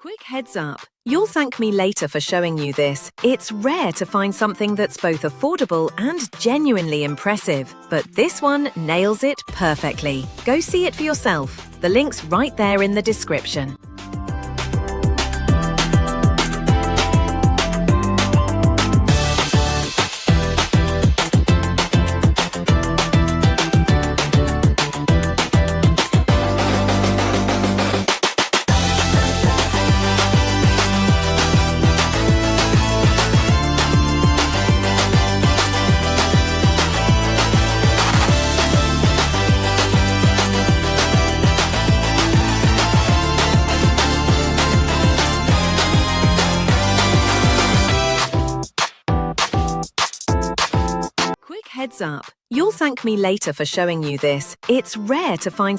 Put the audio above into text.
Quick heads up, you'll thank me later for showing you this. It's rare to find something that's both affordable and genuinely impressive, but this one nails it perfectly. Go see it for yourself. The link's right there in the description. Quick heads up, you'll thank me later for showing you this. It's rare to find something